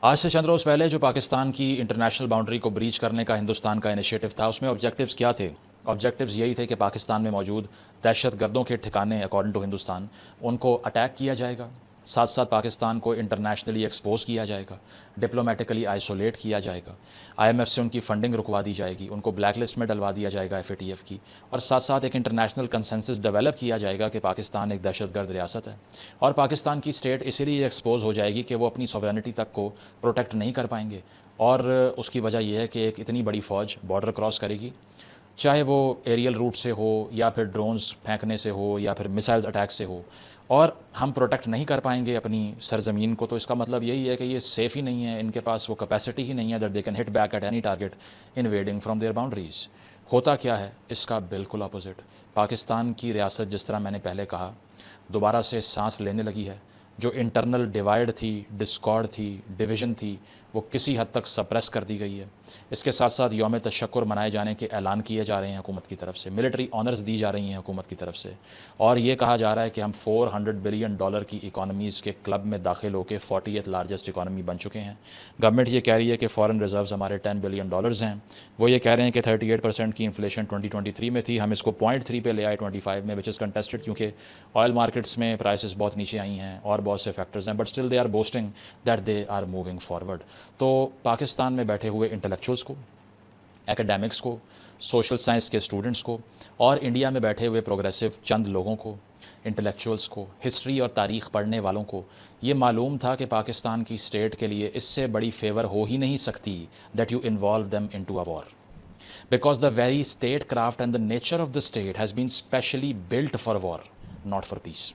آج سے چند روز پہلے جو پاکستان کی انٹرنیشنل باؤنڈری کو بریچ کرنے کا ہندوستان کا انیشیٹو تھا، اس میں آبجیکٹیوز کیا تھے؟ آبجیکٹیوز یہی تھے کہ پاکستان میں موجود دہشت گردوں کے ٹھکانے اکارڈنگ ٹو ہندوستان ان کو اٹیک کیا جائے گا، ساتھ ساتھ پاکستان کو انٹرنیشنلی ایکسپوز کیا جائے گا، ڈپلومیٹیکلی آئسولیٹ کیا جائے گا، آئی ایم ایف سے ان کی فنڈنگ رکوا دی جائے گی، ان کو بلیک لسٹ میں ڈلوا دیا جائے گا ایف اے ٹی ایف کی، اور ساتھ ساتھ ایک انٹرنیشنل کنسنسس ڈیولپ کیا جائے گا کہ پاکستان ایک دہشت گرد ریاست ہے، اور پاکستان کی اسٹیٹ اسی لیے ایکسپوز ہو جائے گی کہ وہ اپنی سوورینٹی تک کو پروٹیکٹ نہیں کر پائیں گے، اور اس کی وجہ یہ ہے کہ ایک اتنی بڑی فوج بارڈر کراس کرے گی، چاہے وہ ایریل روٹ سے ہو یا پھر ڈرونز پھینکنے سے ہو یا پھر میسائل اٹیک سے ہو، اور ہم پروٹیکٹ نہیں کر پائیں گے اپنی سرزمین کو، تو اس کا مطلب یہی ہے کہ یہ سیف ہی نہیں ہے، ان کے پاس وہ کیپیسٹی ہی نہیں ہے that they can hit back at any target invading from their boundaries. ہوتا کیا ہے اس کا بالکل اپوزٹ، پاکستان کی ریاست جس طرح میں نے پہلے کہا دوبارہ سے سانس لینے لگی ہے، جو انٹرنل ڈیوائڈ تھی، ڈسکارڈ تھی، ڈویژن تھی، وہ کسی حد تک سپریس کر دی گئی ہے۔ اس کے ساتھ ساتھ یوم تشکر منائے جانے کے اعلان کیے جا رہے ہیں حکومت کی طرف سے، ملٹری آنرز دی جا رہی ہیں حکومت کی طرف سے، اور یہ کہا جا رہا ہے کہ ہم $400 بلین کی اکانومیز کے کلب میں داخل ہو کے 40th لارجسٹ اکانومی بن چکے ہیں۔ گورنمنٹ یہ کہہ رہی ہے کہ فارن ریزروز ہمارے $10 بلین ہیں، وہ یہ کہہ رہے ہیں کہ 38% کی انفلیشن 2023 میں تھی، ہم اس کو 0.3 پہ لے آئے 25 میں، وچ از کنٹیسٹڈ کیونکہ آئل مارکیٹس میں پرائسز بہت نیچے آئی ہیں اور بہت سے فیکٹرز ہیں، but still they are boosting that they are moving forward. تو پاکستان میں بیٹھے ہوئے انٹلیکچوئلس کو، ایکیڈیمکس کو، سوشل سائنس کے اسٹوڈنٹس کو، اور انڈیا میں بیٹھے ہوئے پروگریسو چند لوگوں کو، انٹلیکچوئلس کو، ہسٹری اور تاریخ پڑھنے والوں کو یہ معلوم تھا کہ پاکستان کی اسٹیٹ کے لیے اس سے بڑی فیور ہو ہی نہیں سکتی that you involve them into a war, because the very statecraft and the nature of the state has been specially built for war not for peace.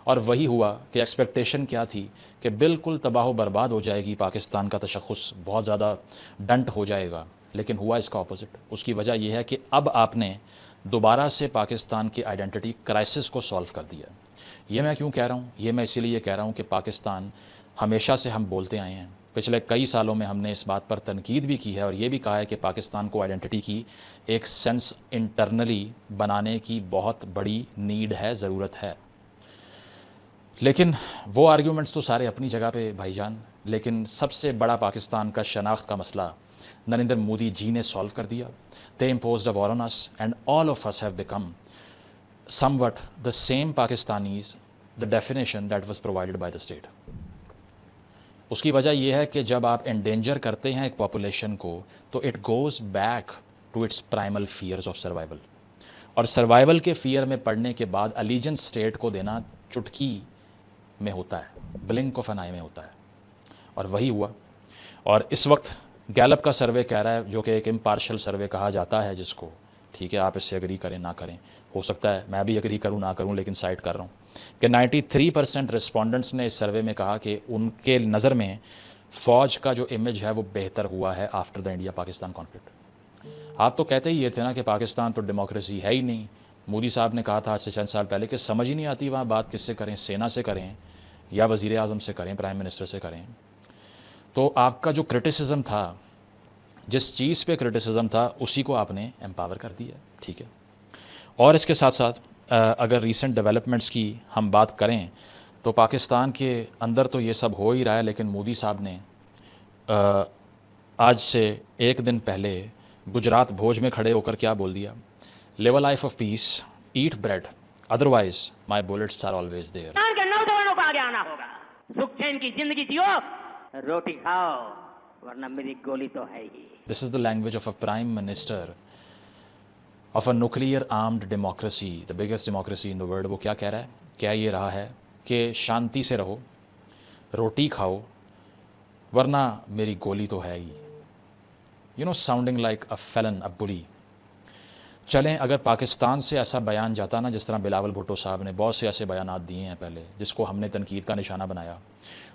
اور وہی ہوا کہ ایکسپیکٹیشن کیا تھی کہ بالکل تباہ و برباد ہو جائے گی پاکستان کا تشخص، بہت زیادہ ڈنٹ ہو جائے گا، لیکن ہوا اس کا اپوزٹ۔ اس کی وجہ یہ ہے کہ اب آپ نے دوبارہ سے پاکستان کی آئیڈینٹی کرائسس کو سولو کر دیا۔ یہ میں کیوں کہہ رہا ہوں؟ یہ میں اسی لیے کہہ رہا ہوں کہ پاکستان ہمیشہ سے ہم بولتے آئے ہیں، پچھلے کئی سالوں میں ہم نے اس بات پر تنقید بھی کی ہے اور یہ بھی کہا ہے کہ پاکستان کو آئیڈینٹی کی ایک سینس انٹرنلی بنانے کی بہت بڑی نیڈ ہے، ضرورت ہے۔ لیکن وہ آرگیومنٹس تو سارے اپنی جگہ پہ بھائی جان، لیکن سب سے بڑا پاکستان کا شناخت کا مسئلہ نریندر مودی جی نے سالو کر دیا۔ They imposed a war on us and all of us have become somewhat the same Pakistanis the definition that was provided by the state. اس کی وجہ یہ ہے کہ جب آپ انڈینجر کرتے ہیں ایک پاپولیشن کو تو it goes back to its primal fears of survival, اور سروائیول کے فیئر میں پڑنے کے بعد الیجنس اسٹیٹ کو دینا چٹکی میں ہوتا ہے، بلنک آف این آئی میں ہوتا ہے، اور وہی ہوا۔ اور اس وقت گیلپ کا سروے کہہ رہا ہے، جو کہ ایک امپارشل سروے کہا جاتا ہے جس کو، ٹھیک ہے آپ اس سے اگری کریں نہ کریں، ہو سکتا ہے میں بھی اگری کروں نہ کروں، لیکن سائٹ کر رہا ہوں کہ 93% رسپونڈنٹس نے اس سروے میں کہا کہ ان کے نظر میں فوج کا جو امیج ہے وہ بہتر ہوا ہے after the India Pakistan conflict. آپ تو کہتے ہی یہ تھے نا کہ پاکستان تو ڈیموکریسی ہے ہی نہیں، مودی صاحب نے کہا تھا آج سے چند سال پہلے کہ سمجھ ہی نہیں آتی وہاں بات کس سے کریں، سینا سے کریں یا وزیر اعظم سے کریں، پرائم منسٹر سے کریں۔ تو آپ کا جو کرٹیسزم تھا، جس چیز پہ کرٹیسزم تھا اسی کو آپ نے امپاور کر دیا، ٹھیک ہے۔ اور اس کے ساتھ ساتھ اگر ریسنٹ ڈیولپمنٹس کی ہم بات کریں تو پاکستان کے اندر تو یہ سب ہو ہی رہا ہے، لیکن مودی صاحب نے آج سے ایک دن پہلے گجرات بھوج میں کھڑے ہو کر کیا بول دیا؟ Live a life of peace, eat bread, otherwise my bullets are always there. کے نوجوانوں کو آگے آنا ہوگا، سکھ چین کی زندگی جیو، روٹی کھاؤ ورنہ میری گولی تو ہے ہی۔ This is the language of a prime minister of a nuclear armed democracy, the biggest democracy in the world۔ وہ کیا کہہ رہا ہے؟ کیا یہ رہا ہے کہ شانتی سے رہو، روٹی کھاؤ ورنہ میری گولی تو ہے ہی، sounding like a felon, a bully۔ چلیں اگر پاکستان سے ایسا بیان جاتا نا، جس طرح بلاول بھٹو صاحب نے بہت سے ایسے بیانات دیے ہیں پہلے جس کو ہم نے تنقید کا نشانہ بنایا۔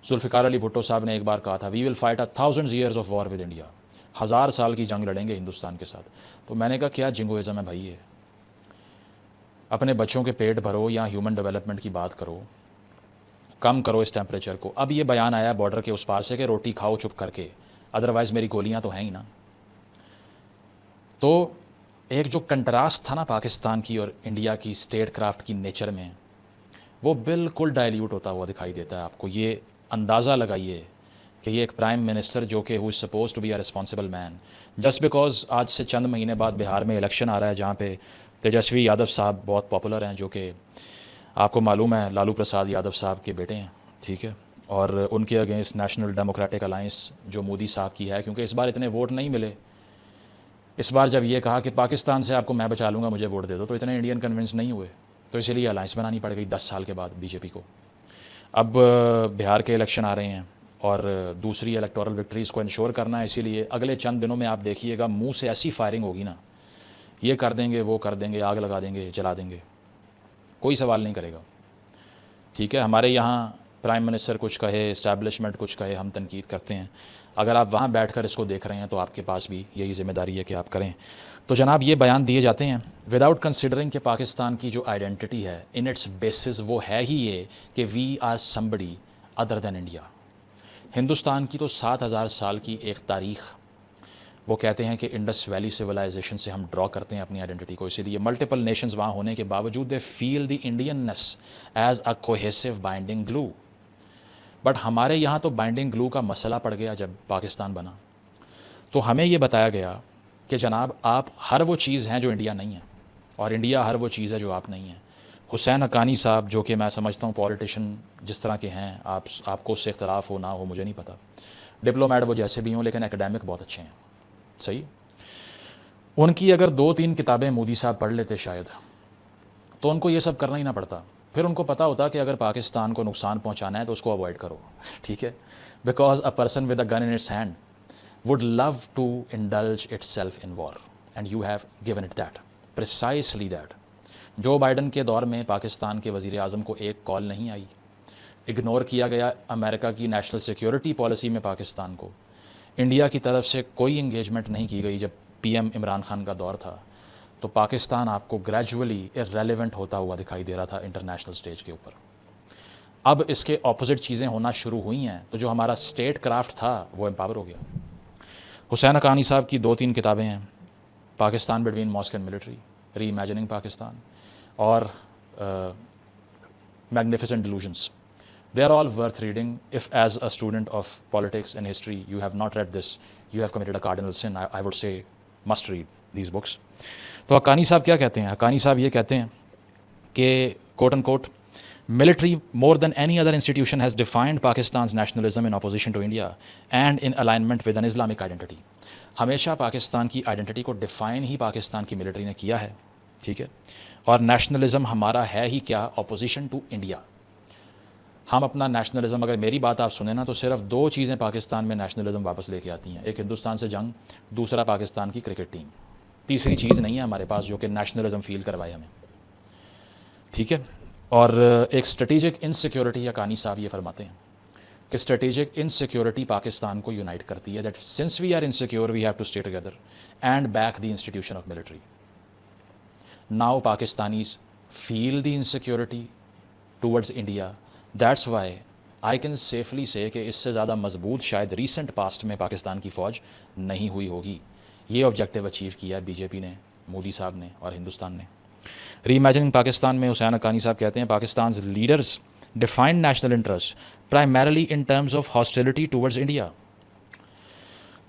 ذوالفقار علی بھٹو صاحب نے ایک بار کہا تھا وی will fight 1000 years of war with India، 1000 سال کی جنگ لڑیں گے ہندوستان کے ساتھ۔ تو میں نے کہا کیا جنگوازم ہے بھائی، یہ اپنے بچوں کے پیٹ بھرو یا ہیومن ڈیولپمنٹ کی بات کرو، کم کرو اس ٹیمپریچر کو۔ اب یہ بیان آیا بارڈر کے اس پار سے کہ روٹی کھاؤ چپ کر کے، ادروائز میری گولیاں تو ہیں ہی نا۔ تو ایک جو کنٹراسٹ تھا نا پاکستان کی اور انڈیا کی اسٹیٹ کرافٹ کی نیچر میں، وہ بالکل ڈائلیوٹ ہوتا ہوا دکھائی دیتا ہے آپ کو۔ یہ اندازہ لگائیے کہ یہ ایک پرائم منسٹر جو کہ who is supposed to be a responsible man, just because آج سے چند مہینے بعد بہار میں الیکشن آ رہا ہے جہاں پہ تیجسوی یادو صاحب بہت پاپولر ہیں، جو کہ آپ کو معلوم ہے لالو پرساد یادو صاحب کے بیٹے ہیں، ٹھیک ہے، اور ان کے اگینسٹ نیشنل ڈیموکریٹک الائنس جو مودی صاحب کی ہے، کیونکہ اس بار اتنے ووٹ نہیں ملے، اس بار جب یہ کہا کہ پاکستان سے آپ کو میں بچا لوں گا مجھے ووٹ دے دو، تو اتنے انڈین کنونس نہیں ہوئے، تو اسی لیے الائنس بنانی پڑ گئی 10 سال کے بعد بی جے پی کو۔ اب بہار کے الیکشن آ رہے ہیں اور دوسری الیکٹورل وکٹریز کو انشور کرنا ہے، اسی لیے اگلے چند دنوں میں آپ دیکھیے گا منہ سے ایسی فائرنگ ہوگی نا، یہ کر دیں گے وہ کر دیں گے، آگ لگا دیں گے جلا دیں گے، کوئی سوال نہیں کرے گا، ٹھیک ہے۔ ہمارے یہاں پرائم منسٹر کچھ کہے، اسٹیبلشمنٹ کچھ کہے، ہم تنقید کرتے ہیں، اگر آپ وہاں بیٹھ کر اس کو دیکھ رہے ہیں تو آپ کے پاس بھی یہی ذمہ داری ہے کہ آپ کریں۔ تو جناب یہ بیان دیے جاتے ہیں وداؤٹ کنسیڈرنگ کہ پاکستان کی جو آئیڈینٹی ہے ان اٹس بیسز وہ ہے ہی یہ کہ we are somebody other than India. Hindustan کی تو 7,000 سال کی ایک تاریخ، وہ کہتے ہیں کہ انڈس ویلی سویلائزیشن سے ہم ڈرا کرتے ہیں اپنی آئیڈینٹی کو، اسی لیے ملٹیپل نیشنز وہاں ہونے کے باوجود they feel the Indianness as a cohesive binding glue. But ہمارے یہاں تو بائنڈنگ گلو کا مسئلہ پڑ گیا جب پاکستان بنا، تو ہمیں یہ بتایا گیا کہ جناب آپ ہر وہ چیز ہیں جو انڈیا نہیں ہے، اور انڈیا ہر وہ چیز ہے جو آپ نہیں ہیں۔ حسین حقانی صاحب جو کہ میں سمجھتا ہوں پولیٹیشین جس طرح کے ہیں، آپ کو اس سے اختلاف ہو نہ ہو مجھے نہیں پتہ، ڈپلومیٹ وہ جیسے بھی ہوں لیکن ایکڈیمک بہت اچھے ہیں، صحیح۔ ان کی اگر 2-3 کتابیں مودی صاحب پڑھ لیتے شاید تو ان کو یہ سب کرنا ہی نہ پڑتا، پھر ان کو پتہ ہوتا کہ اگر پاکستان کو نقصان پہنچانا ہے تو اس کو اوائڈ کرو، ٹھیک ہے، because a person with a gun in its hand would love to indulge itself in war and you have given it that, precisely that۔ Joe Biden کے دور میں پاکستان کے وزیر اعظم کو ایک کال نہیں آئی، اگنور کیا گیا امریکہ کی نیشنل سیکیورٹی پالیسی میں پاکستان کو، انڈیا کی طرف سے کوئی انگیجمنٹ نہیں کی گئی جب پی ایم عمران خان کا دور تھا، تو پاکستان آپ کو گریجولی irrelevant ہوتا ہوا دکھائی دے رہا تھا انٹرنیشنل سٹیج کے اوپر۔ اب اس کے اپوزٹ چیزیں ہونا شروع ہوئی ہیں، تو جو ہمارا اسٹیٹ کرافٹ تھا وہ امپاور ہو گیا۔ حسین حقانی صاحب کی 2-3 کتابیں ہیں، Pakistan between mosque and military, reimagining Pakistan, اور magnificent delusions, they are all worth reading if as a student of politics and history you have not read this you have committed a cardinal sin, I would say must read these books. تو حقانی صاحب کیا کہتے ہیں؟ حقانی صاحب یہ کہتے ہیں کہ quote and quote military more than any other institution has defined Pakistan's nationalism in opposition to India and in alignment with an Islamic identity۔ ہمیشہ پاکستان کی آئیڈینٹی کو ڈیفائن ہی پاکستان کی ملٹری نے کیا ہے، ٹھیک ہے، اور نیشنلزم ہمارا ہے ہی کیا، اپوزیشن ٹو انڈیا۔ ہم اپنا نیشنلزم، اگر میری بات آپ سنیں نا تو صرف 2 چیزیں پاکستان میں نیشنلزم واپس لے کے آتی ہیں، ایک ہندوستان سے جنگ، دوسرا پاکستان کی کرکٹ ٹیم، تیسری چیز نہیں ہے ہمارے پاس جو کہ نیشنلزم فیل کروائے ہمیں، ٹھیک ہے۔ اور ایک اسٹریٹجک انسیکیورٹی، حقانی صاحب یہ فرماتے ہیں کہ اسٹریٹجک انسیکیورٹی پاکستان کو یونائٹ کرتی ہے، that sense we are insecure we have to stay together and back the institution of military. Now Pakistanis feel the insecurity towards India, that's why I can safely say کہ اس سے زیادہ مضبوط شاید recent past میں پاکستان کی فوج نہیں ہوئی ہوگی۔ یہ آبجیکٹیو اچیو کیا ہے بی جے پی نے، مودی صاحب نے اور ہندوستان نے۔ ری امیجننگ پاکستان میں حسین حقانی صاحب کہتے ہیں پاکستان's leaders define national interests primarily in terms of hostility towards India.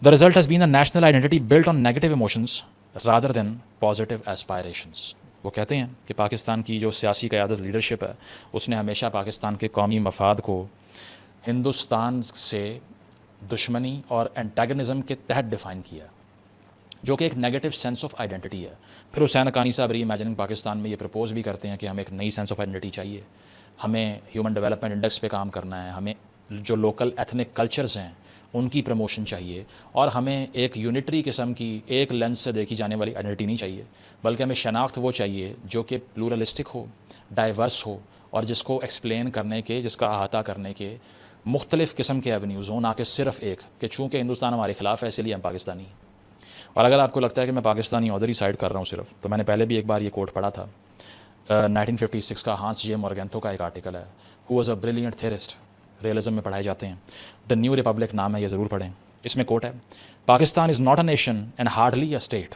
The result has been a national identity built on negative emotions rather than positive aspirations۔ وہ کہتے ہیں کہ پاکستان کی جو سیاسی قیادت لیڈرشپ ہے اس نے ہمیشہ پاکستان کے قومی مفاد کو ہندوستان سے دشمنی اور اینٹیگنزم کے تحت ڈیفائن کیا، جو کہ ایک نیگیٹو سینس آف آئیڈینٹی ہے۔ پھر حسین حقانی صاحب ری امیجننگ پاکستان میں یہ پرپوز بھی کرتے ہیں کہ ہمیں ایک نئی سینس آف آئیڈینٹی چاہیے، ہمیں ہیومن ڈیولپمنٹ انڈیکس پہ کام کرنا ہے، ہمیں جو لوکل ایتھنک کلچرز ہیں ان کی پروموشن چاہیے، اور ہمیں ایک یونٹری قسم کی ایک لینس سے دیکھی جانے والی آئیڈینٹی نہیں چاہیے، بلکہ ہمیں شناخت وہ چاہیے جو کہ پلورلسٹک ہو، ڈائیورس ہو، اور جس کو ایکسپلین کرنے کے، جس کا احاطہ کرنے کے مختلف قسم کے ایونیوز ہوں، نہ کہ صرف ایک کہ چونکہ ہندوستان ہمارے خلاف ہے اسی لیے ہم پاکستانی ہیں۔ اور اگر آپ کو لگتا ہے کہ میں پاکستانی ادھر ہی سائڈ کر رہا ہوں صرف، تو میں نے پہلے بھی ایک بار یہ کوٹ پڑھا تھا 1956 کا ہانس جے مورگنتھو کا ایک آرٹیکل ہے، who was a brilliant theorist, realism میں پڑھائے جاتے ہیں، دا نیو ریپبلک نام ہے، یہ ضرور پڑھیں۔ اس میں کوٹ ہے، Pakistan is not a nation and hardly a state,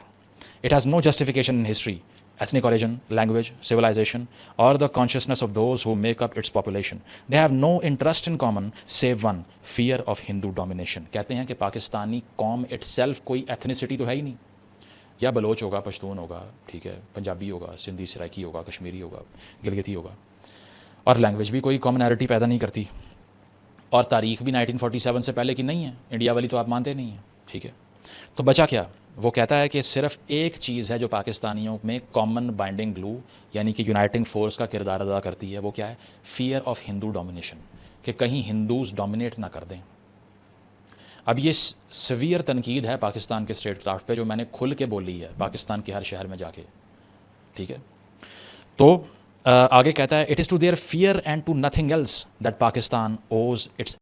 it has no justification in history ethnic origin, language, civilization, or the consciousness of those who make up its population. They have no interest in common save one, fear of Hindu domination. کہتے ہیں کہ پاکستانی قوم itself کوئی ethnicity تو ہے ہی نہیں. یا بلوچ ہوگا, پشتون ہوگا, ٹھیک ہے, پنجابی ہوگا, سندھی سرائکی ہوگا, کشمیری ہوگا, گلگتی ہوگا, اور لینگویج بھی کوئی کامنالٹی پیدا نہیں کرتی, اور تاریخ بھی 1947 سے پہلے کی نہیں ہے. انڈیا والی تو آپ مانتے نہیں ہیں, ٹھیک ہے. تو بچا کیا؟ وہ کہتا ہے کہ صرف ایک چیز ہے جو پاکستانیوں میں کامن بائنڈنگ گلو یعنی کہ یونائٹنگ فورس کا کردار ادا کرتی ہے. وہ کیا ہے؟ فیئر آف ہندو ڈومینیشن, کہ کہیں ہندوز ڈومینیٹ نہ کر دیں. اب یہ سویئر تنقید ہے پاکستان کے اسٹیٹ کرافٹ پہ, جو میں نے کھل کے بولی ہے پاکستان کے ہر شہر میں جا کے, ٹھیک ہے. تو آگے کہتا ہے it is to their fear and to nothing else that Pakistan owes it's